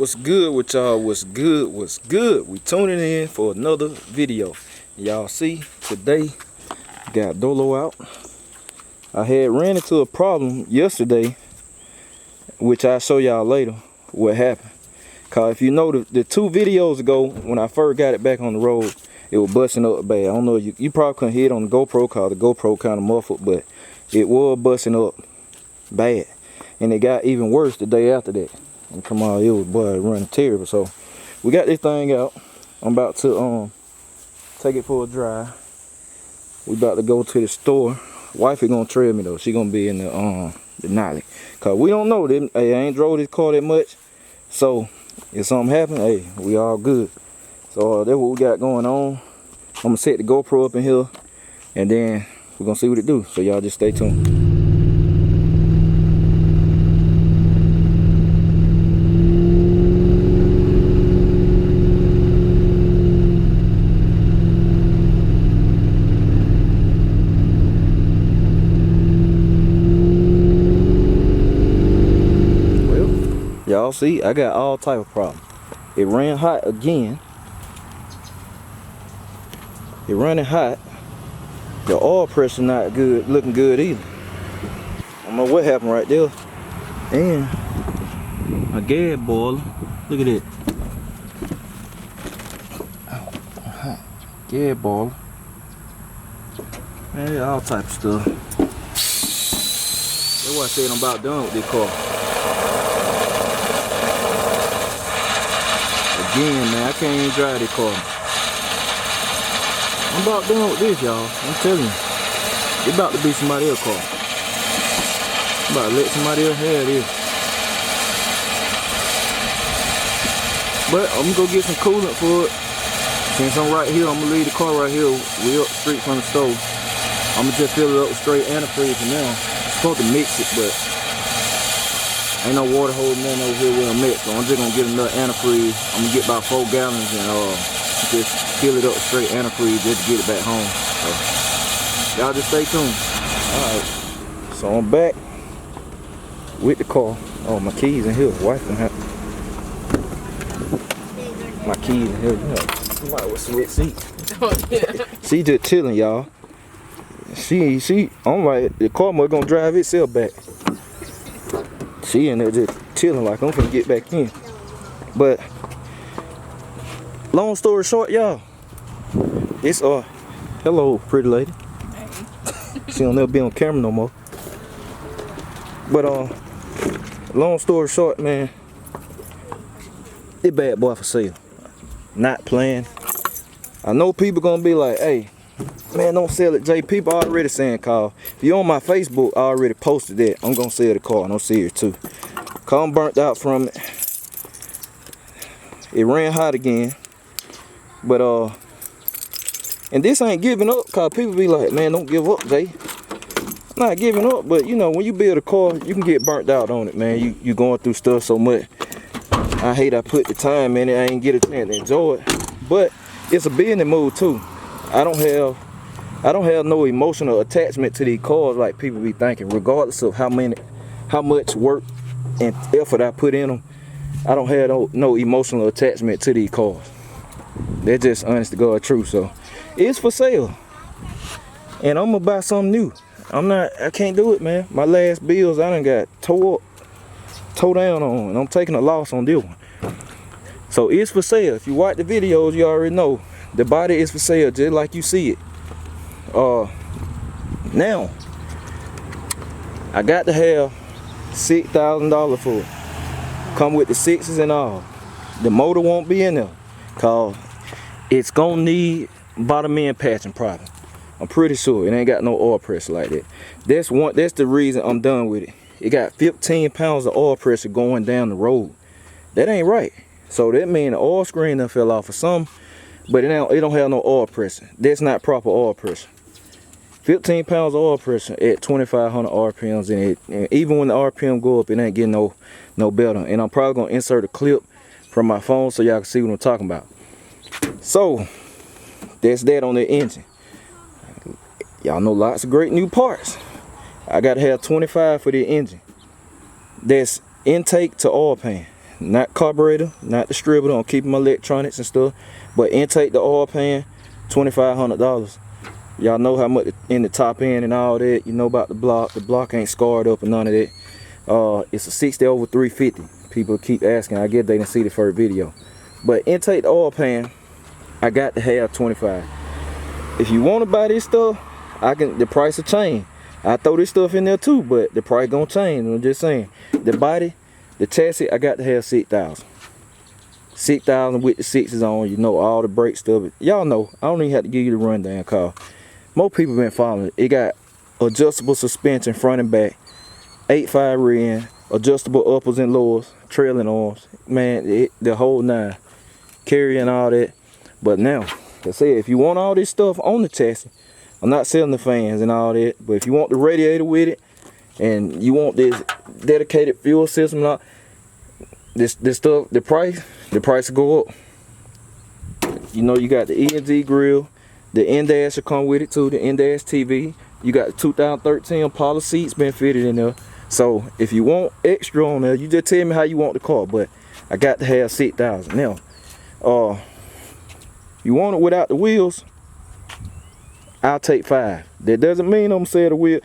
What's good with y'all? What's good? We tuning in for another video. Y'all see, today got Dolo out. I had ran into a problem yesterday, which I'll show y'all later what happened. Cause if you know the 2 videos ago, when I first got it back on the road, it was busting up bad. I don't know, you probably couldn't hear it on the GoPro cause the GoPro kind of muffled, but it was busting up bad. And it got even worse the day after that. And come on, it was running terrible. So we got this thing out. I'm about to take it for a drive. We about to go to the store. Wifey gonna trail me though. She gonna be in the nollie. Cause we don't know them. Hey, I ain't drove this car that much. So if something happen, hey, we all good. So that's what we got going on. I'm gonna set the GoPro up in here, and then we're gonna see what it do. So y'all just stay tuned. Y'all see, I got all type of problems. It ran hot again. It running hot. The oil pressure not good, looking good either. I don't know what happened right there. And my gas boiler, look at it. Gas boiler. Man, all type of stuff. That's why I said I'm about done with this car. Again, man, I can't even drive this car. I'm about done with this, y'all. I'm telling you. It's about to be somebody else's car. I'm about to let somebody else have this. But I'm gonna go get some coolant for it. Since I'm right here, I'm gonna leave the car right here. We up the street from the stove. I'm gonna just fill it up with straight antifreeze for now. I'm supposed to mix it, but ain't no water holding nothing over here where I'm at, so I'm just gonna get another antifreeze. I'm gonna get about 4 gallons and just fill it up straight antifreeze just to get it back home. So y'all just stay tuned. Alright. So I'm back with the car. Oh, my keys in here. Wife gonna have my keys in here. Yeah. Somebody with sweat seat. Oh, yeah. She just chilling, y'all. I'm like, the car must gonna drive itself back. She in there just chilling like I'm finna get back in. But long story short, y'all, it's hello pretty lady. Hey. She don't never be on camera no more. But long story short, man, this bad boy for sale. Not playing. I know people gonna be like, hey, man, don't sell it, Jay. People already saying, call. If you on my Facebook, I already posted that. I'm gonna sell the car, and I'm serious too. Car I'm burnt out from it. It ran hot again. But and this ain't giving up, cause people be like, man, don't give up, Jay. I'm not giving up, but you know, when you build a car, you can get burnt out on it, man. You going through stuff so much. I hate I put the time in it, I ain't get a chance to enjoy it. But it's a business move too. I don't have no emotional attachment to these cars like people be thinking. Regardless of how much work and effort I put in them, I don't have no emotional attachment to these cars. They're just honest to God truth. So it's for sale, and I'm gonna buy something new. I can't do it, man. My last bills I done got tore down on, and I'm taking a loss on this one. So it's for sale. If you watch the videos, you already know the body is for sale, just like you see it. Now I got to have $6,000 for it. Come with the 6s and all. The motor won't be in there, cause it's gonna need bottom end patching problem. I'm pretty sure it ain't got no oil pressure like that. That's the reason I'm done with it. It got 15 pounds of oil pressure going down the road. That ain't right. So that means the oil screen done fell off or something, but it don't have no oil pressure. That's not proper oil pressure. 15 pounds of oil pressure at 2,500 RPMs, and even when the RPM go up, it ain't getting no better. And I'm probably gonna insert a clip from my phone so y'all can see what I'm talking about. So that's that on the engine. Y'all know lots of great new parts. I gotta have 25 for the engine. That's intake to oil pan. not carburetor, not distributor. I'm keeping my electronics and stuff. But intake, the oil pan, $2,500. Y'all know how much in the top end and all that. You know about the block. The block ain't scarred up and none of that. It's a 60 over 350. People keep asking. I guess they didn't see the first video. But intake, the oil pan, I got to have 25. If you want to buy this stuff, the price will change. I throw this stuff in there too, but the price gonna change. I'm just saying. The body, the chassis, I got to have 6,000. 6,000 with the 6s on. You know all the brake stuff. Y'all know. I don't even have to give you the rundown, cause most people been following it. It got adjustable suspension front and back, 8.5 rear end, adjustable uppers and lowers, trailing arms. Man, the whole nine. Carrying all that. But now, like I said, if you want all this stuff on the chassis, I'm not selling the fans and all that, but if you want the radiator with it, and you want this dedicated fuel system, and all, this stuff, the price will go up. You know, you got the E&G grill, the in-dash will come with it too, the in-dash TV. You got the 2013 Apollo seats been fitted in there. So if you want extra on there, you just tell me how you want the car. But I got to have 6,000. Now, you want it without the wheels, I'll take 5. That doesn't mean I'm saying the wheel.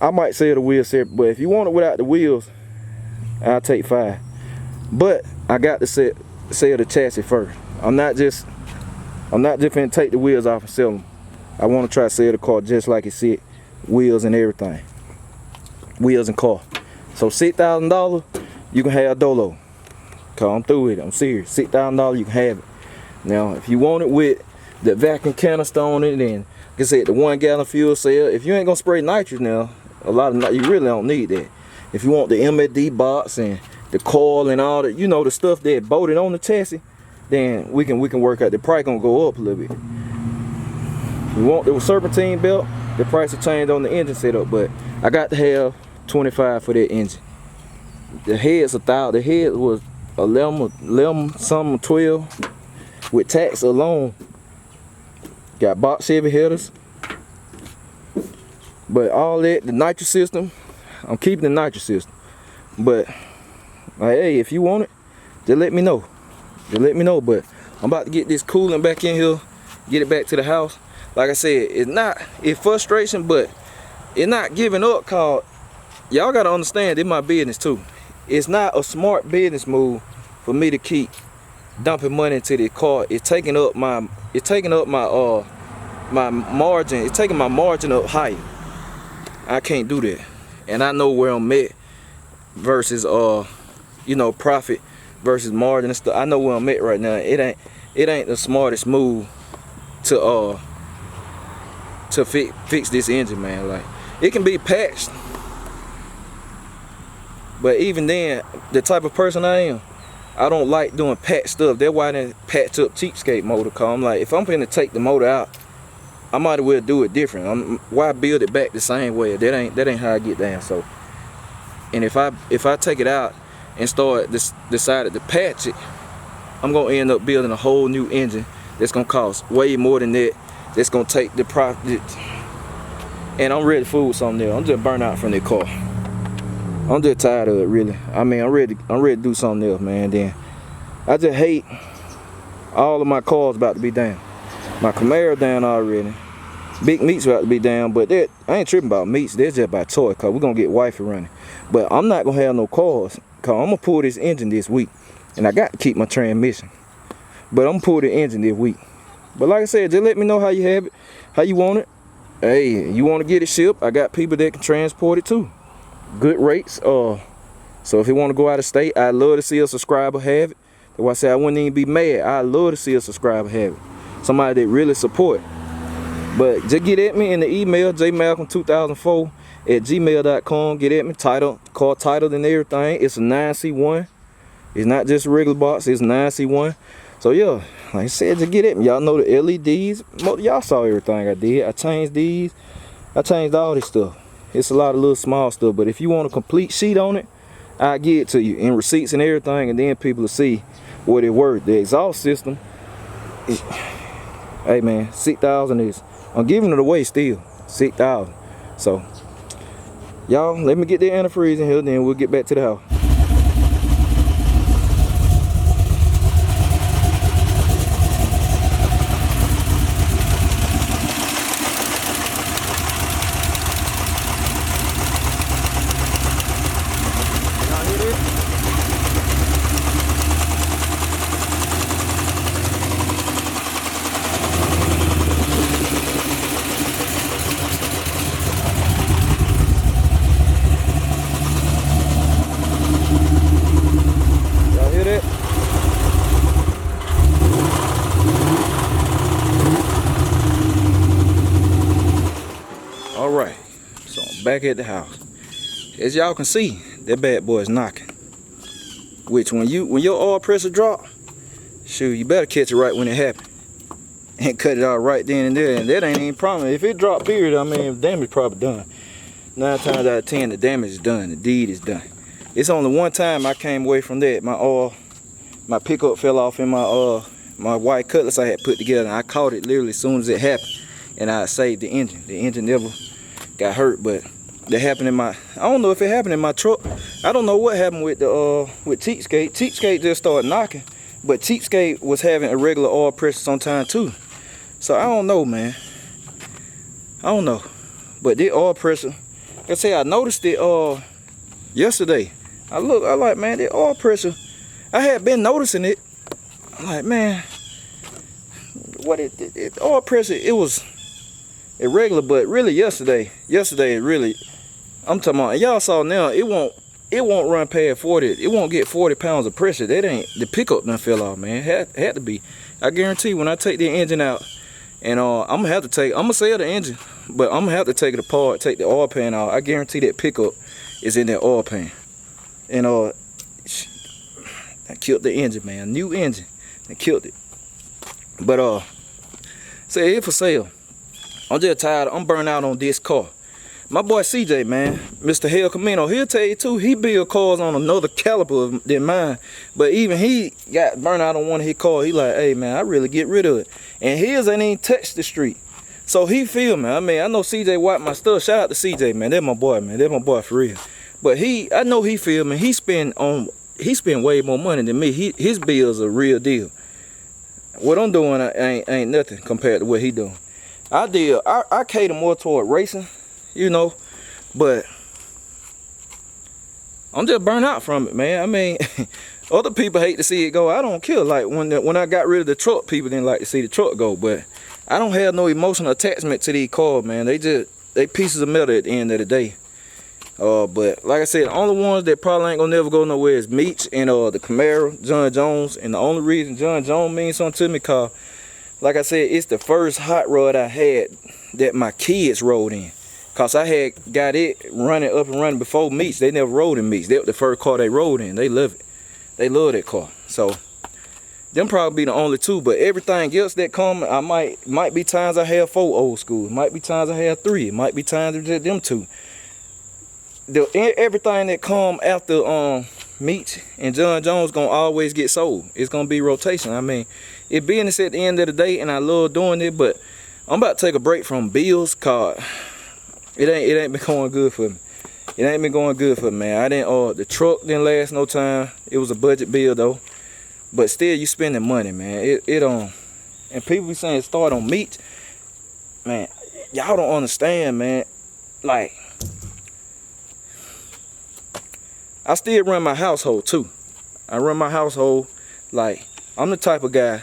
I might say the wheel separate, but if you want it without the wheels, I'll take 5. But I got to sell the chassis first. I'm not just gonna take the wheels off and sell them. I want to try to sell the car just like it sit, wheels and everything, wheels and car. So $6,000, you can have Dolo. Cause I'm through with it. I'm serious. $6,000, you can have it. Now, if you want it with the vacuum canister on it, and like I said, the 1 gallon fuel cell, if you ain't gonna spray nitrous now, you really don't need that. If you want the MSD box and the coil and all that, you know, the stuff that bolted on the chassis, then we can work out. The price gonna go up a little bit. You want the serpentine belt, the price will change on the engine setup, but I got to have 25 for that engine. The head's $1,000. The head was 11 something 12 with tax alone. Got box Chevy headers. But all that, the nitrous system, I'm keeping the nitrous system. But like, hey, if you want it, just let me know. Just let me know. But I'm about to get this coolant back in here, get it back to the house. Like I said, it's frustration, but it's not giving up, cause y'all gotta understand, it's my business too. It's not a smart business move for me to keep dumping money into the car. It's taking up my margin. It's taking my margin up higher. I can't do that. And I know where I'm at versus you know, profit versus margin and stuff. I know where I'm at right now. It ain't the smartest move to fix this engine, man. Like, it can be patched, but even then, the type of person I am, I don't like doing patch stuff. That's why I didn't patch up cheapskate motor, cause I'm like, if I'm gonna take the motor out, I might as well do it different. Why build it back the same way? That ain't how I get down. So, and if I take it out and decided to patch it, I'm gonna end up building a whole new engine that's gonna cost way more than that. That's gonna take the profit, and I'm ready to fool something else. I'm just burnt out from that car. I'm just tired of it, really. I mean, I'm ready to do something else, man. Then I just hate all of my cars about to be down. My Camaro down already. Big Meats about to be down, but I ain't tripping about Meats. That's just by toy, cause we're gonna get wifey running. But I'm not gonna have no cars, cause I'm gonna pull this engine this week, and I got to keep my transmission. But I'm gonna pull the engine this week. But like I said, just let me know how you have it, how you want it. Hey, you want to get it shipped? I got people that can transport it too. Good rates. So if you want to go out of state, I'd love to see a subscriber have it. That's why I say I wouldn't even be mad. I'd love to see a subscriber have it. Somebody that really support. But just get at me in the email, jmalcolm2004@gmail.com. Get at me, car titled and everything. It's a 9C1. It's not just a regular box, it's 9C1. So yeah, like I said, just get at me. Y'all know the LEDs. Y'all saw everything I did. I changed these. I changed all this stuff. It's a lot of little small stuff, but if you want a complete sheet on it, I'll give it to you in receipts and everything, and then people will see what it worth. The exhaust system, hey man, 6,000 is, I'm giving it away still, 6,000. So y'all, let me get the antifreeze in here, then we'll get back to the house. back at the house. As y'all can see, that bad boy is knocking. Which when your oil pressure drop, shoot, you better catch it right when it happens. And cut it out right then and there. And that ain't even problem. If it drop period, I mean, damage probably done. 9 times out of 10, the damage is done. The deed is done. It's only one time I came away from that. My pickup fell off in my white Cutlass I had put together, and I caught it literally as soon as it happened, and I saved the engine. The engine never got hurt, but that happened in my, I don't know if it happened in my truck. I don't know what happened with the with Cheapskate. Cheapskate just started knocking, but Cheapskate was having irregular oil pressure sometime too. So I don't know, man. I don't know, but the oil pressure, like I say, I noticed it yesterday. I like, man, the oil pressure, I had been noticing it. I'm like, man, what oil pressure, it was irregular, but really yesterday really, I'm talking about, y'all saw now, it won't run past 40, it won't get 40 pounds of pressure. That ain't, the pickup done fell off, man. Had to be. I guarantee when I take the engine out, and I'm gonna sell the engine, but I'm gonna have to take it apart, take the oil pan out. I guarantee that pickup is in that oil pan. And I killed the engine, man. New engine. I killed it. But say it for sale. I'm just tired. I'm burnt out on this car. My boy CJ, man, Mr. Hell Camino, he'll tell you too, he build cars on another caliber than mine. But even he got burnt out on one of his cars. He like, hey man, I really get rid of it. And his ain't even touched the street. So he feel me. I mean, I know CJ wiped my stuff. Shout out to CJ, man. That's my boy, man. That's my boy for real. But I know he feel me. He spend way more money than me. His bills are real deal. What I'm doing ain't nothing compared to what he doing. I cater more toward racing, you know, but I'm just burnt out from it, man. I mean, other people hate to see it go. I don't care. Like when I got rid of the truck, people didn't like to see the truck go, but I don't have no emotional attachment to these cars, man. They pieces of metal at the end of the day. But like I said, the only ones that probably ain't gonna never go nowhere is Meech and the Camaro, John Jones. And the only reason John Jones means something to me, cause like I said, it's the first hot rod I had that my kids rode in. Cause I had got it running up and running before Meech. They never rode in Meech. That was the first car they rode in. They love it. They love that car. So them probably be the only two. But everything else that come, I might be times I have 4 old school. Might be times I have 3. It might be times it's just them 2. Everything that come after Meech and John Jones gonna always get sold. It's gonna be rotation. I mean, it business at the end of the day, and I love doing it, but I'm about to take a break from bills, cause it ain't been going good for me. It ain't been going good for me, man. I didn't the truck didn't last no time. It was a budget bill though, but still you spending money, man. And people be saying start on Meech, man. Y'all don't understand, man. Like, I still run my household too. I run my household. Like, I'm the type of guy,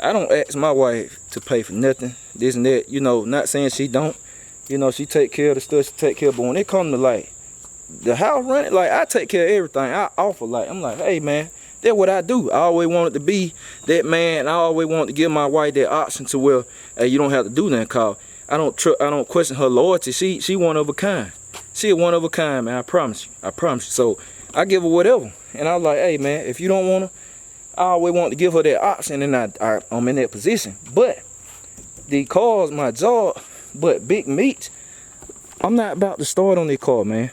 I don't ask my wife to pay for nothing, this and that. You know, not saying she don't. You know, she take care of the stuff she take care of. But when it comes to like the house running, like I take care of everything. I offer, like, I'm like, hey man, that's what I do. I always wanted to be that man. I always wanted to give my wife that option to where, hey, you don't have to do nothing, cause I don't question her loyalty. She one of a kind. She one of a kind, man. I promise you. I promise you. So I give her whatever. And I was like, hey man, if you don't want her, I always want to give her that option, and I'm in that position. But the car's my job. But Big Meech, I'm not about to start on this car, man.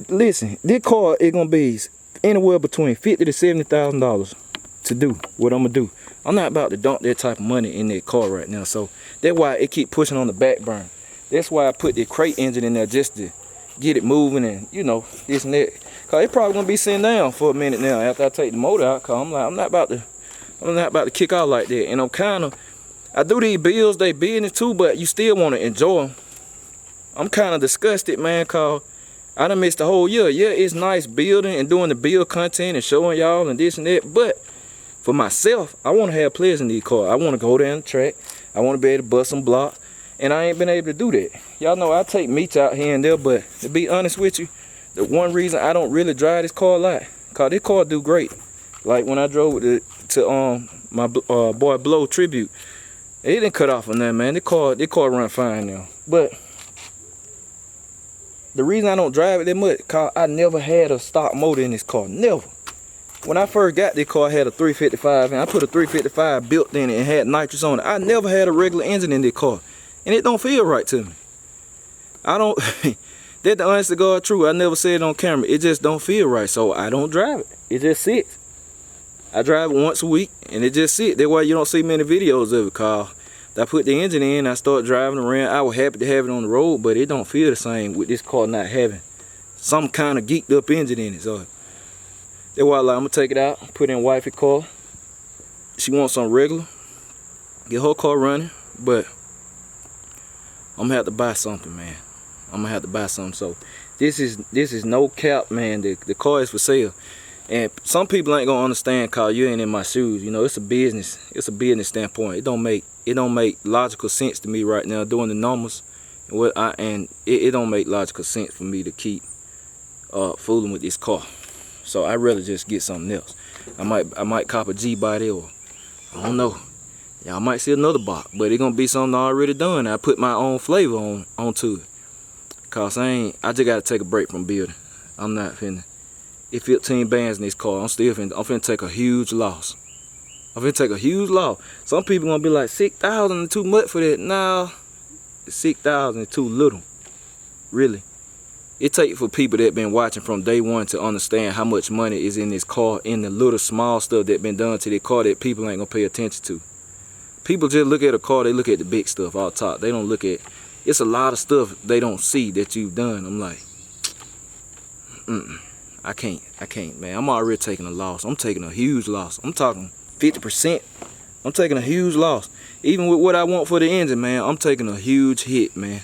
Listen, this car is gonna be anywhere between $50,000 to $70,000 to do what I'm gonna do. I'm not about to dump that type of money in that car right now. So that's why it keep pushing on the back burner. That's why I put the crate engine in there, just to get it moving, and you know, this and that. Cause it probably gonna be sitting down for a minute now after I take the motor out. Cause I'm not about to kick out like that. And I do these bills, they business too, but you still want to enjoy them. I'm kind of disgusted, man, cause I done missed the whole year. Yeah, it's nice building and doing the build content and showing y'all and this and that, but for myself, I want to have pleasure in these cars. I want to go down the track. I want to be able to bust some blocks, and I ain't been able to do that. Y'all know I take Meech out here and there, but to be honest with you, the one reason I don't really drive this car a lot, cause this car do great. Like when I drove it to my boy Blow tribute, it didn't cut off on that, man. The car run fine now. But The reason I don't drive it that much, cause I never had a stock motor in this car. Never. When I first got this car, I had a 355, and I put a 355 built in it and had nitrous on it. I never had a regular engine in this car, and it don't feel right to me. I don't. That's the honest to God truth. I never said it on camera. It just don't feel right, so I don't drive it. It just sits. I drive it once a week, and it just sits. That's why you don't see many videos of it, cause I put the engine in, I start driving around. I was happy to have it on the road, but it don't feel the same with this car not having some kind of geeked up engine in it. So that's why I'm gonna take it out, put in wifey car. She wants some regular, get her car running, but I'm gonna have to buy something, man. I'm gonna have to buy something. So this is no cap, man. The car is for sale. And some people ain't gonna understand, cause you ain't in my shoes. You know, it's a business. It's a business standpoint. It don't make logical sense to me right now doing the numbers. And it don't make logical sense for me to keep fooling with this car. So I rather just get something else. I might cop a G body, or I don't know. Y'all might see another box, but it's gonna be something already done. I put my own flavor onto it. Cause I just gotta take a break from building. I'm not finna. It's 15 bands in this car. I'm finna take a huge loss. I'm finna take a huge loss. Some people gonna be like, 6,000 is too much for that. Nah, 6,000 is too little. Really. It takes for people that been watching from day one to understand how much money is in this car, in the little small stuff that been done to this car that people ain't gonna pay attention to. People just look at a car, they look at the big stuff out top. They don't look at, it's a lot of stuff they don't see that you've done. I'm like, I can't, man. I'm already taking a loss. I'm taking a huge loss. I'm talking 50%. I'm taking a huge loss. Even with what I want for the engine, man, I'm taking a huge hit, man.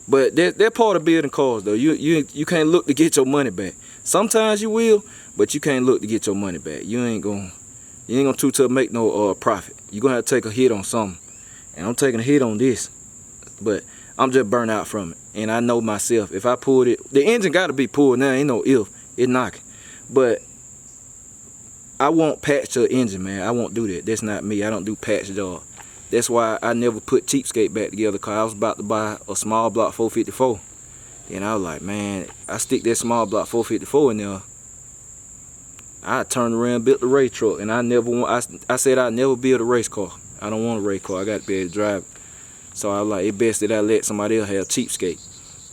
But they're part of building cars, though. You can't look to get your money back. Sometimes you will, but you can't look to get your money back. You ain't gonna too tough make no profit. You're gonna have to take a hit on something. And I'm taking a hit on this. But I'm just burnt out from it. And I know myself, if I pulled it, the engine gotta be pulled now, ain't no if. It's knocking. But I won't patch the engine, man. I won't do that. That's not me. I don't do patch job. That's why I never put cheapskate back together, because I was about to buy a small block 454. And I was like, man, I stick that small block 454 in there. I turned around and built the race truck, and I said I'd never build a race car. I don't want a race car. I got to be able to drive it. So I was like, it's best that I let somebody else have cheapskate.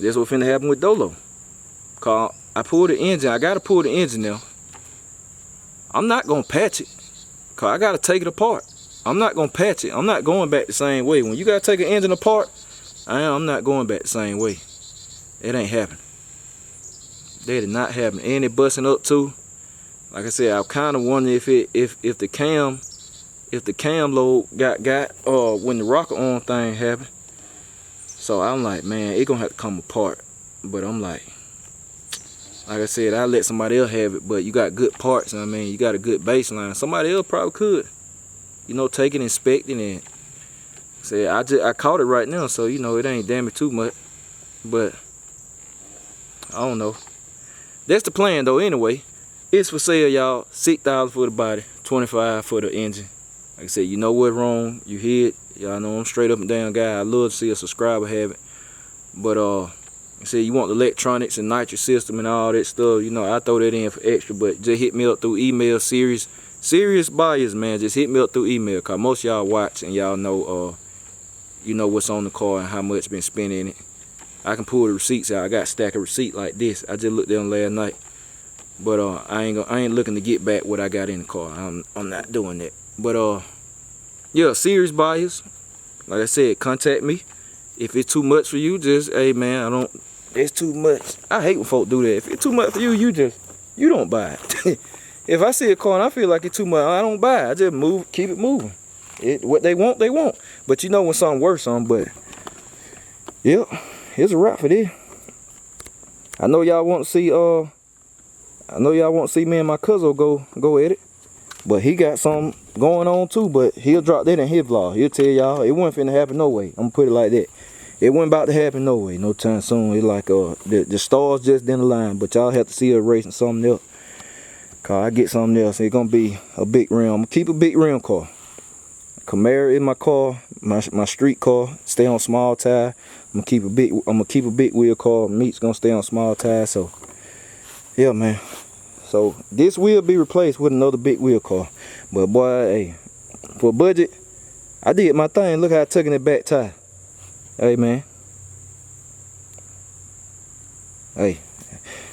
That's what finna happen with Dolo. Cause I pulled the engine. I gotta pull the engine now. I'm not gonna patch it, cause I gotta take it apart. I'm not gonna patch it. I'm not going back the same way. When you gotta take an engine apart, I'm not going back the same way. It ain't happening. That did not happen. And it busting up too. Like I said, I kind of wonder if the cam load got when the rocker on thing happened. So I'm like, man, it gonna have to come apart. But I'm like I said, I let somebody else have it. But you got good parts. I mean, you got a good baseline. Somebody else probably could, you know, take it, inspect it, and say, I caught it right now, so you know it ain't damaged too much. But I don't know. That's the plan though. Anyway, it's for sale, y'all. $6,000 for the body, $25 for the engine. Like I said, you know what's wrong. You hear it. Y'all know I'm straight up and down guy. I love to see a subscriber have it. But I said, you want the electronics and nitrous system and all that stuff, you know, I throw that in for extra. But just hit me up through email. Serious buyers, man, just hit me up through email, cause most of y'all watch and y'all know you know what's on the car and how much been spent in it. I can pull the receipts out. I got a stack of receipts like this. I just looked at them last night. But I ain't looking to get back what I got in the car. I'm not doing that. But yeah, serious buyers, like I said, contact me. If it's too much for you, just, hey man, it's too much. I hate when folk do that. If it's too much for you, you don't buy it. If I see a car and I feel like it's too much, I don't buy it. I just keep it moving. What they want, they want. But you know when something worth something. But yep, here's a wrap for this. I know y'all want to see me and my cousin go at it. But he got something going on too. But he'll drop that in his vlog. He'll tell y'all it wasn't finna happen no way. I'm gonna put it like that. It wasn't about to happen no way, no time soon. It's like the stars just didn't align. But y'all have to see us racing something else. Cause I get something else. It's gonna be a big rim. I'm gonna keep a big rim car. Camaro is my car, my street car. Stay on small tire. I'm gonna keep a big wheel car. Meat's gonna stay on small tire. So yeah, man. So this will be replaced with another big wheel car. But boy, hey, for budget, I did my thing. Look how I tucking it back tie. Hey, man. Hey.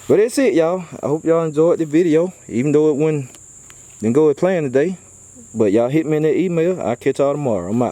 But that's it, y'all. I hope y'all enjoyed the video, even though it didn't go as planned today. But y'all hit me in that email. I'll catch y'all tomorrow. I'm out.